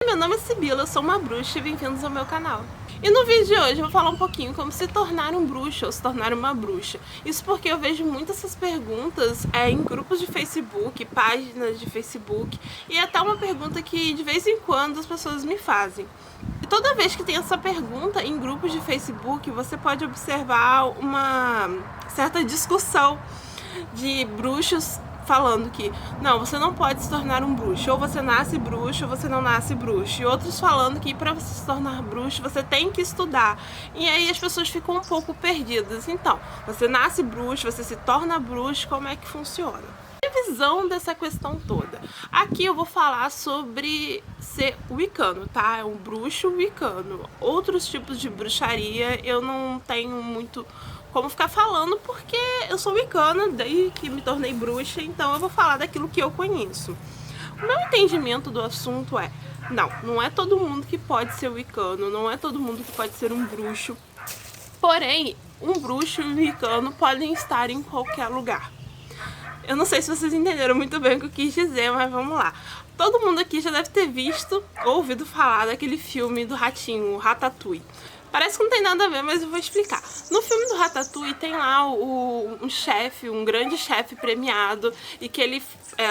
meu nome é Sibila, eu sou uma bruxa e bem-vindos ao meu canal. E no vídeo de hoje eu vou falar um pouquinho como se tornar um bruxo ou se tornar uma bruxa. Isso porque eu vejo muitas essas perguntas em grupos de Facebook, páginas de Facebook, e até uma pergunta que de vez em quando as pessoas me fazem. E toda vez que tem essa pergunta em grupos de Facebook, você pode observar uma certa discussão de bruxos falando que não, você não pode se tornar um bruxo, ou você nasce bruxo ou você não nasce bruxo, e outros falando que para você se tornar bruxo você tem que estudar, e aí as pessoas ficam um pouco perdidas. Então, você nasce bruxo, você se torna bruxo, como é que funciona? A visão dessa questão toda. Aqui eu vou falar sobre ser wicano, tá? É um bruxo wicano. Outros tipos de bruxaria eu não tenho muito como ficar falando, porque eu sou wicana desde que me tornei bruxa, então eu vou falar daquilo que eu conheço. O meu entendimento do assunto é, não é todo mundo que pode ser wicano, não é todo mundo que pode ser um bruxo, porém, um bruxo e um wicano podem estar em qualquer lugar. Eu não sei se vocês entenderam muito bem o que eu quis dizer, mas vamos lá. Todo mundo aqui já deve ter visto ou ouvido falar daquele filme do ratinho, o Ratatouille. Parece que não tem nada a ver, mas eu vou explicar. No filme do Ratatouille tem lá um chefe, um grande chefe premiado, e que ele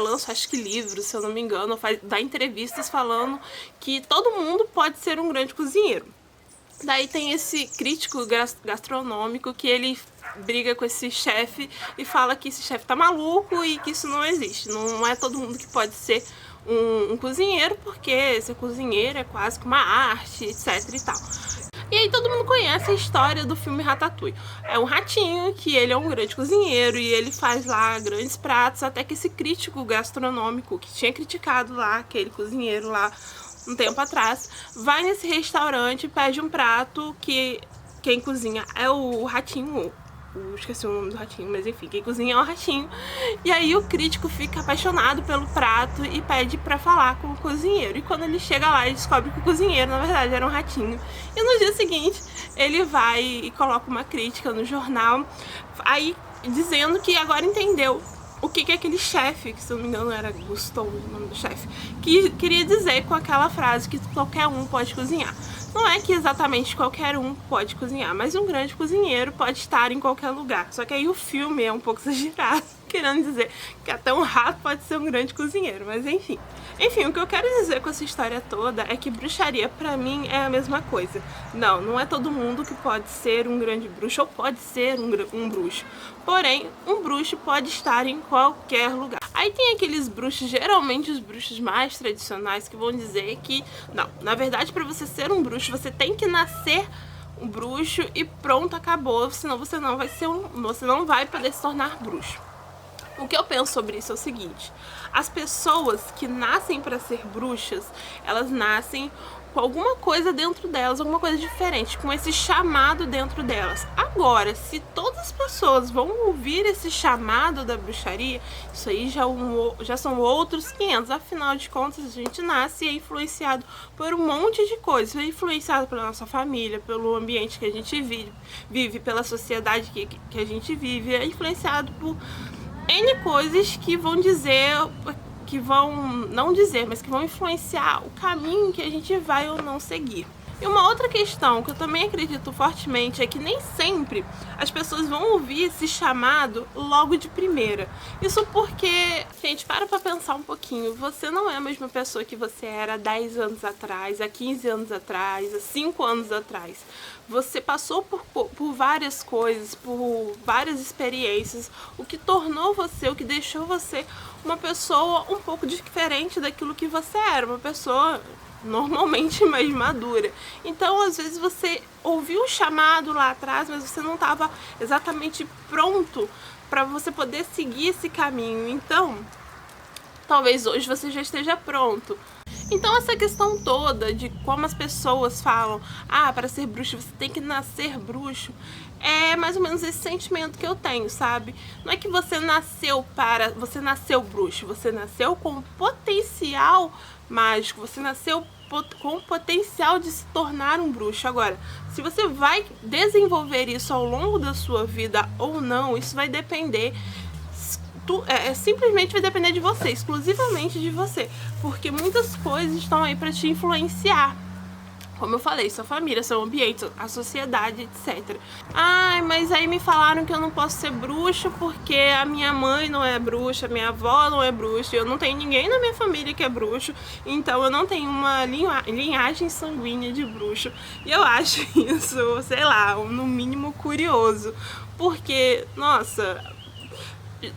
lança, acho que livros, se eu não me engano, dá entrevistas falando que todo mundo pode ser um grande cozinheiro. Daí tem esse crítico gastronômico que ele briga com esse chefe e fala que esse chefe tá maluco e que isso não existe. Não é todo mundo que pode ser um cozinheiro, porque ser cozinheiro é quase que uma arte, etc e tal. E aí todo mundo conhece a história do filme Ratatouille. É um ratinho que ele é um grande cozinheiro e ele faz lá grandes pratos, até que esse crítico gastronômico que tinha criticado lá aquele cozinheiro lá um tempo atrás, vai nesse restaurante e pede um prato que quem cozinha é o ratinho. Esqueci o nome do ratinho, mas enfim, quem cozinha é o ratinho. E aí o crítico fica apaixonado pelo prato e pede pra falar com o cozinheiro. E quando ele chega lá, ele descobre que o cozinheiro, na verdade, era um ratinho. E no dia seguinte, ele vai e coloca uma crítica no jornal, aí dizendo que agora entendeu o que aquele chefe, que se eu não me engano era Gusteau, o nome do chefe, que queria dizer com aquela frase que qualquer um pode cozinhar. Não é que exatamente qualquer um pode cozinhar, mas um grande cozinheiro pode estar em qualquer lugar. Só que aí o filme é um pouco exagerado, querendo dizer que até um rato pode ser um grande cozinheiro, mas enfim. Enfim, o que eu quero dizer com essa história toda é que bruxaria pra mim é a mesma coisa. Não é todo mundo que pode ser um grande bruxo ou pode ser um bruxo. Porém, um bruxo pode estar em qualquer lugar. Aí tem aqueles bruxos, geralmente os bruxos mais tradicionais, que vão dizer que, não, na verdade pra você ser um bruxo, você tem que nascer um bruxo e pronto, acabou, senão você não vai poder se tornar bruxo. O que eu penso sobre isso é o seguinte: as pessoas que nascem para ser bruxas, elas nascem com alguma coisa dentro delas, alguma coisa diferente, com esse chamado dentro delas. Agora, se todas as pessoas vão ouvir esse chamado da bruxaria, isso aí já são outros 500. Afinal de contas, a gente nasce e é influenciado por um monte de coisas. É influenciado pela nossa família, pelo ambiente que a gente vive, pela sociedade que a gente vive, é influenciado por N coisas que vão dizer, que vão não dizer, mas que vão influenciar o caminho que a gente vai ou não seguir. E uma outra questão que eu também acredito fortemente é que nem sempre as pessoas vão ouvir esse chamado logo de primeira. Isso porque, gente, para pra pensar um pouquinho, você não é a mesma pessoa que você era há 10 anos atrás, há 15 anos atrás, há 5 anos atrás. Você passou por várias coisas, por várias experiências, o que tornou você, o que deixou você uma pessoa um pouco diferente daquilo que você era, uma pessoa normalmente mais madura. Então, às vezes você ouviu o chamado lá atrás, mas você não estava exatamente pronto para você poder seguir esse caminho. Então, talvez hoje você já esteja pronto. Então essa questão toda de como as pessoas falam, para ser bruxo você tem que nascer bruxo, é mais ou menos esse sentimento que eu tenho, sabe? Não é que você nasceu bruxo, você nasceu com potencial mágico, você nasceu com o potencial de se tornar um bruxo. Agora, se você vai desenvolver isso ao longo da sua vida ou não, isso vai depender simplesmente vai depender de você, exclusivamente de você, porque muitas coisas estão aí para te influenciar. Como eu falei, sua família, seu ambiente, a sociedade, etc. Ai, mas aí me falaram que eu não posso ser bruxo porque a minha mãe não é bruxa, a minha avó não é bruxa, eu não tenho ninguém na minha família que é bruxo, então eu não tenho uma linhagem sanguínea de bruxo. E eu acho isso, sei lá, no mínimo curioso, porque, nossa,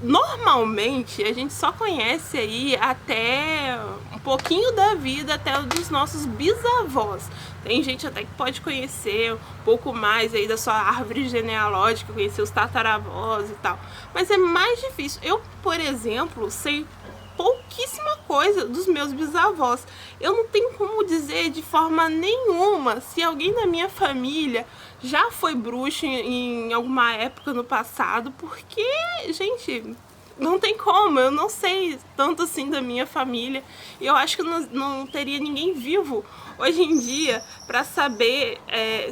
normalmente a gente só conhece aí até um pouquinho da vida, até dos nossos bisavós. Tem gente até que pode conhecer um pouco mais aí da sua árvore genealógica, conhecer os tataravós e tal, mas é mais difícil. Eu, por exemplo, sei pouquíssima coisa dos meus bisavós. Eu não tenho como dizer de forma nenhuma se alguém da minha família já foi bruxo em alguma época no passado, porque, gente, não tem como, eu não sei tanto assim da minha família, e eu acho que não teria ninguém vivo hoje em dia para saber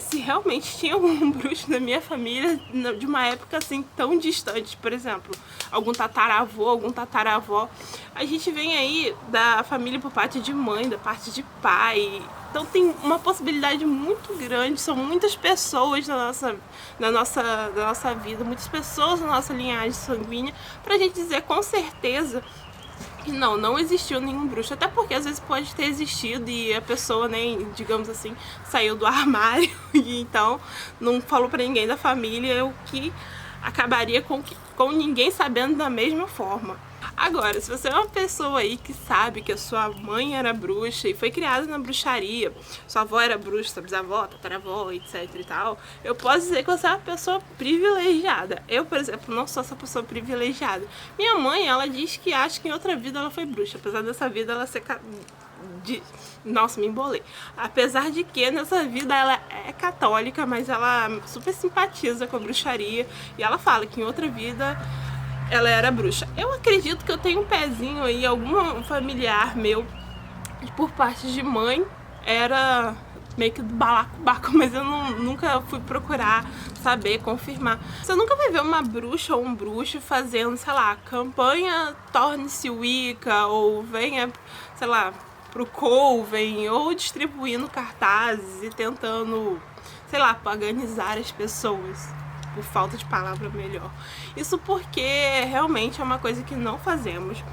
se realmente tinha algum bruxo na minha família de uma época assim tão distante. Por exemplo, algum tataravô, algum tataravó. A gente vem aí da família por parte de mãe, da parte de pai, então tem uma possibilidade muito grande, são muitas pessoas na nossa vida, muitas pessoas na nossa linhagem sanguínea, pra gente dizer com certeza que não existiu nenhum bruxo. Até porque às vezes pode ter existido e a pessoa nem, digamos assim, saiu do armário e então não falou pra ninguém da família, o que acabaria com ninguém sabendo da mesma forma. Agora, se você é uma pessoa aí que sabe que a sua mãe era bruxa e foi criada na bruxaria, sua avó era bruxa, sua bisavó, tataravó, etc e tal, eu posso dizer que você é uma pessoa privilegiada. Eu, por exemplo, não sou essa pessoa privilegiada. Minha mãe, ela diz que acha que em outra vida ela foi bruxa, apesar dessa vida ela ser... Nossa, me embolei. Apesar de que nessa vida ela é católica, mas ela super simpatiza com a bruxaria e ela fala que em outra vida ela era bruxa. Eu acredito que eu tenho um pezinho aí, algum familiar meu, por parte de mãe, era meio que do balacobaco, mas eu nunca fui procurar saber, confirmar. Você nunca vai ver uma bruxa ou um bruxo fazendo, sei lá, campanha torne-se Wicca, ou venha, sei lá, pro Coven, ou distribuindo cartazes e tentando, sei lá, paganizar as pessoas, por falta de palavra melhor. Isso porque realmente é uma coisa que não fazemos.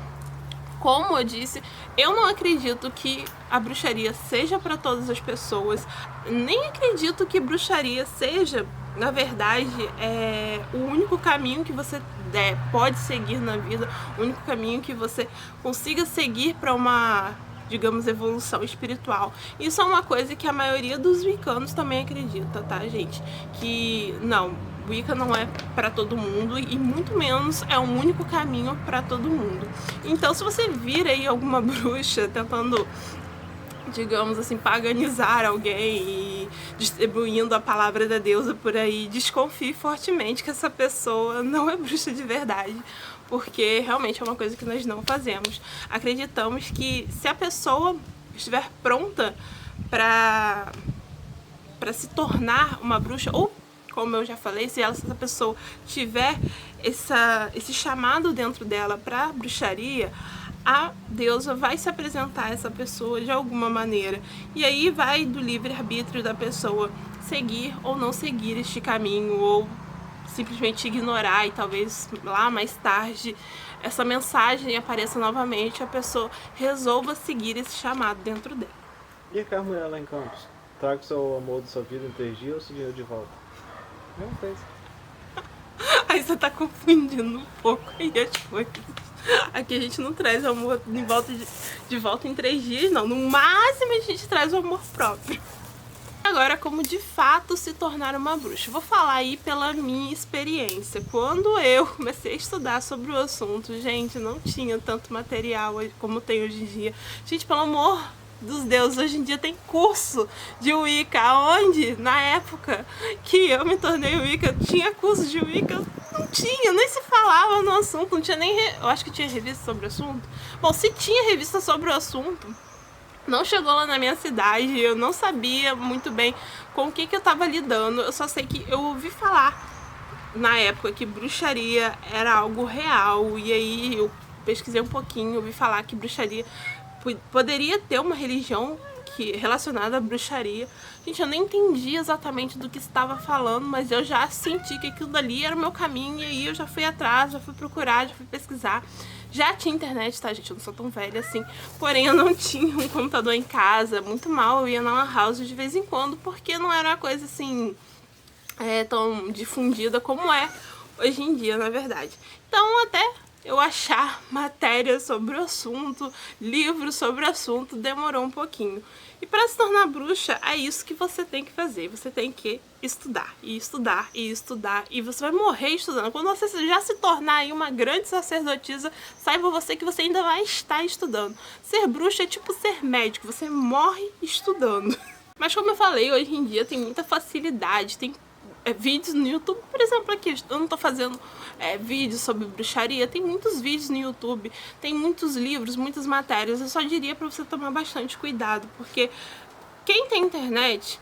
Como eu disse, eu não acredito que a bruxaria seja para todas as pessoas, nem acredito que bruxaria seja, na verdade, o único caminho que você pode seguir na vida, o único caminho que você consiga seguir para uma, digamos, evolução espiritual. Isso é uma coisa que a maioria dos wiccanos também acredita, tá, gente? Que não, Wicca não é para todo mundo e muito menos é um único caminho para todo mundo. Então, se você vir aí alguma bruxa tentando, digamos assim, paganizar alguém e distribuindo a palavra da deusa por aí, desconfie fortemente que essa pessoa não é bruxa de verdade, porque realmente é uma coisa que nós não fazemos. Acreditamos que se a pessoa estiver pronta para se tornar uma bruxa, ou como eu já falei, se essa pessoa tiver esse chamado dentro dela para bruxaria, a deusa vai se apresentar a essa pessoa de alguma maneira. E aí vai do livre-arbítrio da pessoa seguir ou não seguir este caminho, ou simplesmente ignorar, e talvez lá mais tarde essa mensagem apareça novamente e a pessoa resolva seguir esse chamado dentro dela. E aquela mulher lá em Campos? Traga o seu amor da sua vida em 3 dias ou se dinheiro de volta? Mesma coisa. Aí você tá confundindo um pouco aí as coisas. Aqui a gente não traz amor de volta em 3 dias, não. No máximo a gente traz o amor próprio. Agora, como de fato se tornar uma bruxa. Vou falar aí pela minha experiência. Quando eu comecei a estudar sobre o assunto, gente, não tinha tanto material como tem hoje em dia. Gente, pelo amor dos deuses, hoje em dia tem curso de Wicca, onde na época que eu me tornei Wicca, tinha curso de Wicca? Não tinha, nem se falava no assunto, não tinha nem, eu acho que tinha revista sobre o assunto. Bom, se tinha revista sobre o assunto, não chegou lá na minha cidade, eu não sabia muito bem com o que eu tava lidando, eu só sei que eu ouvi falar na época que bruxaria era algo real, e aí eu pesquisei um pouquinho, ouvi falar que bruxaria poderia ter uma religião relacionada à bruxaria. Gente, eu nem entendi exatamente do que estava falando, mas eu já senti que aquilo dali era o meu caminho, e aí eu já fui atrás, já fui procurar, já fui pesquisar. Já tinha internet, tá, gente? Eu não sou tão velha assim. Porém, eu não tinha um computador em casa. Muito mal, eu ia na lan house de vez em quando, porque não era uma coisa assim tão difundida como é hoje em dia, na verdade. Então, até eu achar matéria sobre o assunto, livros sobre o assunto, demorou um pouquinho. E para se tornar bruxa, é isso que você tem que fazer. Você tem que estudar, e estudar, e estudar, e você vai morrer estudando. Quando você já se tornar aí uma grande sacerdotisa, saiba você que você ainda vai estar estudando. Ser bruxa é tipo ser médico, você morre estudando. Mas como eu falei, hoje em dia tem muita facilidade, tem vídeos no YouTube, por exemplo, aqui eu não tô fazendo vídeos sobre bruxaria, tem muitos vídeos no YouTube, tem muitos livros, muitas matérias. Eu só diria pra você tomar bastante cuidado, porque quem tem internet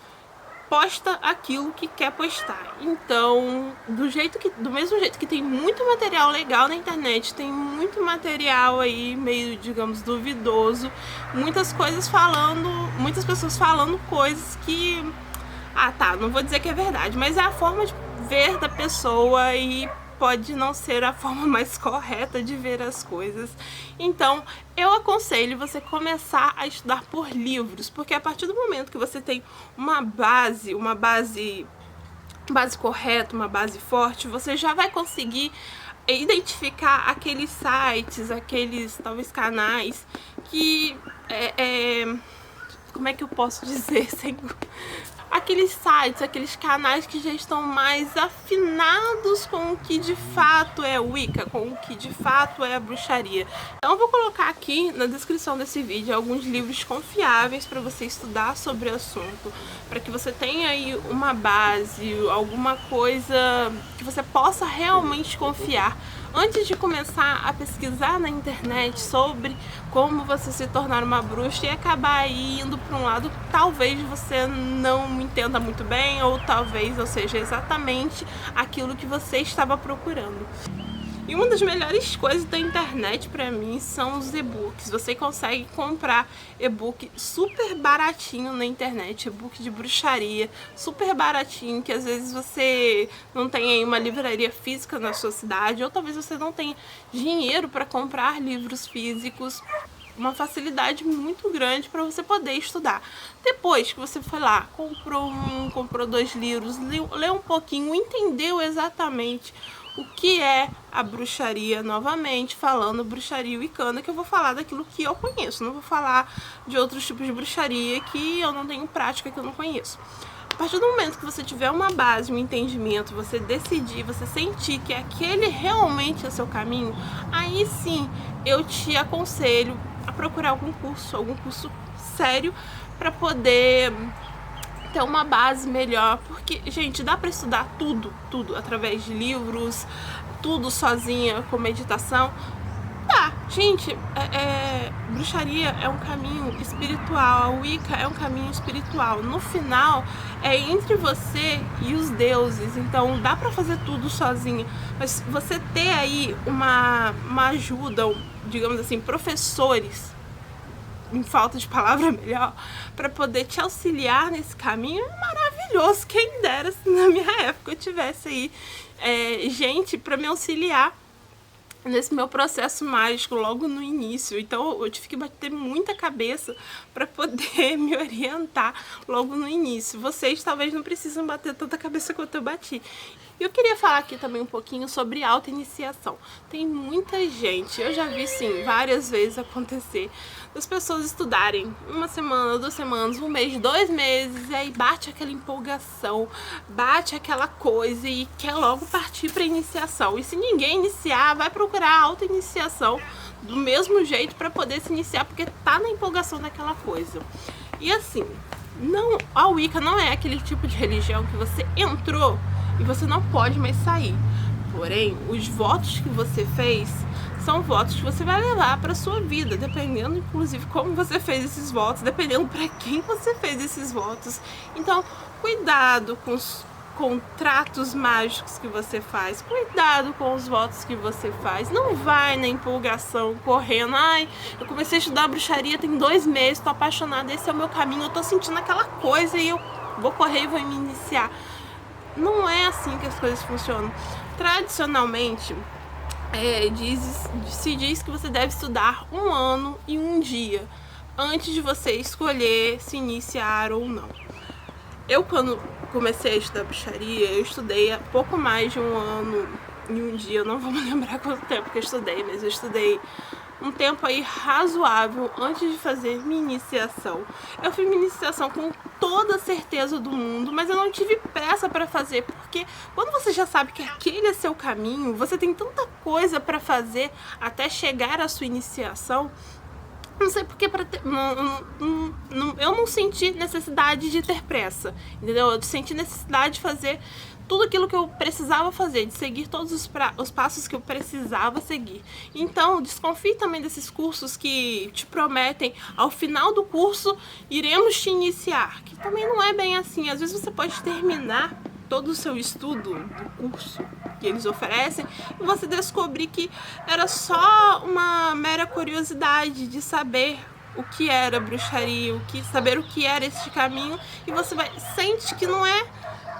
posta aquilo que quer postar. Então, do mesmo jeito que tem muito material legal na internet, tem muito material aí meio, digamos, duvidoso, muitas pessoas falando coisas que não vou dizer que é verdade, mas é a forma de ver da pessoa e pode não ser a forma mais correta de ver as coisas. Então, eu aconselho você começar a estudar por livros, porque a partir do momento que você tem uma base correta, uma base forte, você já vai conseguir identificar aqueles sites, aqueles talvez canais que como é que eu posso dizer sem aqueles sites, aqueles canais que já estão mais afinados com o que de fato é Wicca, com o que de fato é a bruxaria. Então eu vou colocar aqui na descrição desse vídeo alguns livros confiáveis para você estudar sobre o assunto, para que você tenha aí uma base, alguma coisa que você possa realmente confiar antes de começar a pesquisar na internet sobre como você se tornar uma bruxa e acabar aí indo para um lado que talvez você não entenda muito bem, ou talvez não seja exatamente aquilo que você estava procurando. E uma das melhores coisas da internet pra mim são os e-books. Você consegue comprar e-book super baratinho na internet, e-book de bruxaria, super baratinho, que às vezes você não tem aí uma livraria física na sua cidade, ou talvez você não tenha dinheiro para comprar livros físicos. Uma facilidade muito grande para você poder estudar. Depois que você foi lá, comprou 2 livros, leu um pouquinho, entendeu exatamente o que é a bruxaria, novamente falando bruxaria wiccana, que eu vou falar daquilo que eu conheço, não vou falar de outros tipos de bruxaria que eu não tenho prática, que eu não conheço. A partir do momento que você tiver uma base, um entendimento, você decidir, você sentir que aquele realmente é o seu caminho, aí sim eu te aconselho a procurar algum curso sério para poder ter uma base melhor, porque, gente, dá pra estudar tudo através de livros, tudo sozinha, com meditação. Tá, gente, bruxaria é um caminho espiritual, a Wicca é um caminho espiritual. No final, é entre você e os deuses, então dá pra fazer tudo sozinha, mas você ter aí uma ajuda, digamos assim, professores, em falta de palavra melhor, para poder te auxiliar nesse caminho é maravilhoso. Quem dera se na minha época eu tivesse aí gente para me auxiliar nesse meu processo mágico logo no início. Então eu tive que bater muita cabeça para poder me orientar logo no início. Vocês talvez não precisam bater tanta cabeça quanto eu bati. E eu queria falar aqui também um pouquinho sobre auto-iniciação. Tem muita gente, eu já vi sim várias vezes acontecer, das pessoas estudarem 1 semana, 2 semanas, 1 mês, 2 meses, e aí bate aquela empolgação, bate aquela coisa e quer logo partir para iniciação. E se ninguém iniciar, vai procurar auto-iniciação do mesmo jeito para poder se iniciar, porque tá na empolgação daquela coisa. E assim, a Wicca não é aquele tipo de religião que você entrou e você não pode mais sair. Porém, os votos que você fez são votos que você vai levar para sua vida, dependendo, inclusive, como você fez esses votos, dependendo para quem você fez esses votos. Então, cuidado contratos mágicos que você faz, cuidado com os votos que você faz. Não vai na empolgação, correndo, ai, eu comecei a estudar bruxaria tem 2 meses, tô apaixonada, esse é o meu caminho, eu tô sentindo aquela coisa e eu vou correr e vou me iniciar. Não é assim que as coisas funcionam. Tradicionalmente, se diz que você deve estudar 1 ano e 1 dia antes de você escolher se iniciar ou não. Eu, quando comecei a estudar bruxaria, eu estudei há pouco mais de 1 ano e 1 dia. Eu não vou me lembrar quanto tempo que eu estudei, mas eu estudei um tempo aí razoável antes de fazer minha iniciação. Eu fiz minha iniciação com toda a certeza do mundo, mas eu não tive pressa para fazer, porque quando você já sabe que aquele é seu caminho, você tem tanta coisa para fazer até chegar à sua iniciação. Não sei porque eu não senti necessidade de ter pressa, entendeu? Eu senti necessidade de fazer tudo aquilo que eu precisava fazer, de seguir todos os passos que eu precisava seguir. Então, desconfie também desses cursos que te prometem, ao final do curso, iremos te iniciar, que também não é bem assim. Às vezes você pode terminar todo o seu estudo do curso que eles oferecem e você descobrir que era só uma mera curiosidade de saber o que era bruxaria, saber o que era este caminho, e você sente que não é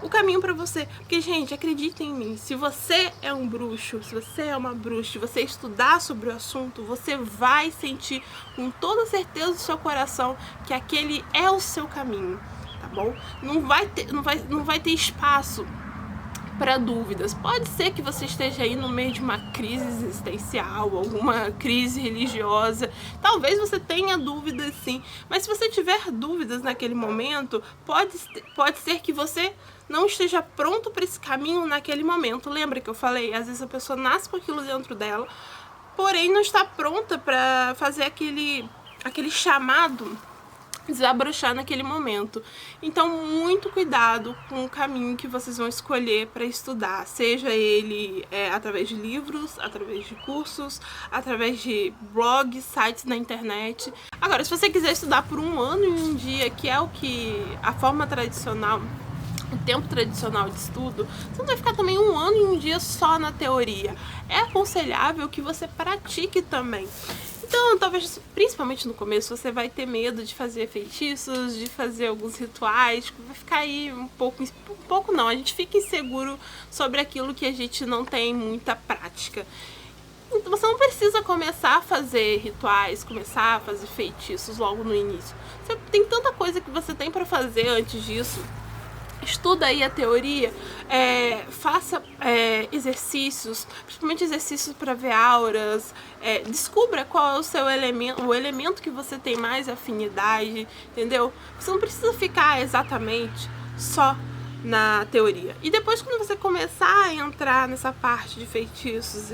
o caminho pra você. Porque, gente, acredita em mim, se você é um bruxo, se você é uma bruxa, se você estudar sobre o assunto, você vai sentir com toda certeza do seu coração que aquele é o seu caminho, tá bom? Não vai ter espaço para dúvidas. Pode ser que você esteja aí no meio de uma crise existencial, alguma crise religiosa, talvez você tenha dúvidas sim, mas se você tiver dúvidas naquele momento, pode ser que você não esteja pronto para esse caminho naquele momento. Lembra que eu falei, às vezes a pessoa nasce com aquilo dentro dela, porém não está pronta para fazer aquele chamado, desabrochar naquele momento. Então, muito cuidado com o caminho que vocês vão escolher para estudar, seja ele através de livros, através de cursos, através de blogs, sites na internet. Agora, se você quiser estudar por 1 ano e 1 dia, que é a forma tradicional, o tempo tradicional de estudo, você não vai ficar também 1 ano e 1 dia só na teoria. É aconselhável que você pratique também. Então, talvez, principalmente no começo, você vai ter medo de fazer feitiços, de fazer alguns rituais, vai ficar aí um pouco não, a gente fica inseguro sobre aquilo que a gente não tem muita prática. Então, você não precisa começar a fazer rituais, começar a fazer feitiços logo no início. Você tem tanta coisa que você tem para fazer antes disso. Estuda aí a teoria, faça exercícios, principalmente exercícios para ver auras, descubra qual é o seu elemento, o elemento que você tem mais afinidade, entendeu? Você não precisa ficar exatamente só na teoria. E depois, quando você começar a entrar nessa parte de feitiços,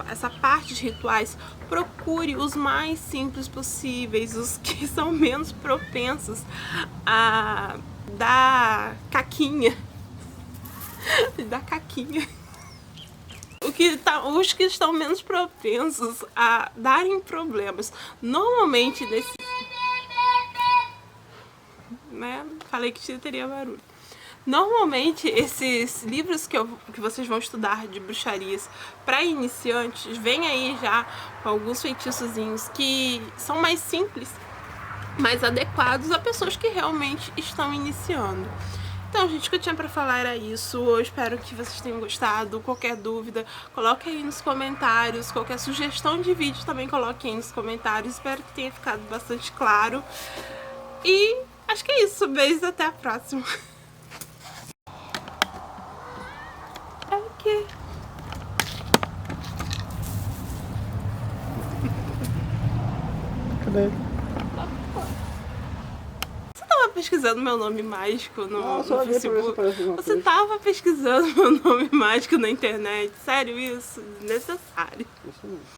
essa parte de rituais, procure os mais simples possíveis, os que são menos propensos a da caquinha. Os que estão menos propensos a darem problemas. Normalmente falei que teria barulho. Normalmente esses livros que vocês vão estudar de bruxarias para iniciantes vêm aí já com alguns feitiçozinhos que são mais simples, mais adequados a pessoas que realmente estão iniciando. Então, gente, o que eu tinha pra falar era isso. Eu espero que vocês tenham gostado. Qualquer dúvida, coloque aí nos comentários. Qualquer sugestão de vídeo também coloque aí nos comentários. Espero que tenha ficado bastante claro. E acho que é isso. Beijos, até a próxima. Ok. Cadê? Pesquisando meu nome mágico no Facebook. Você coisa. tava pesquisando meu nome mágico na internet. Sério isso? Desnecessário. Isso mesmo.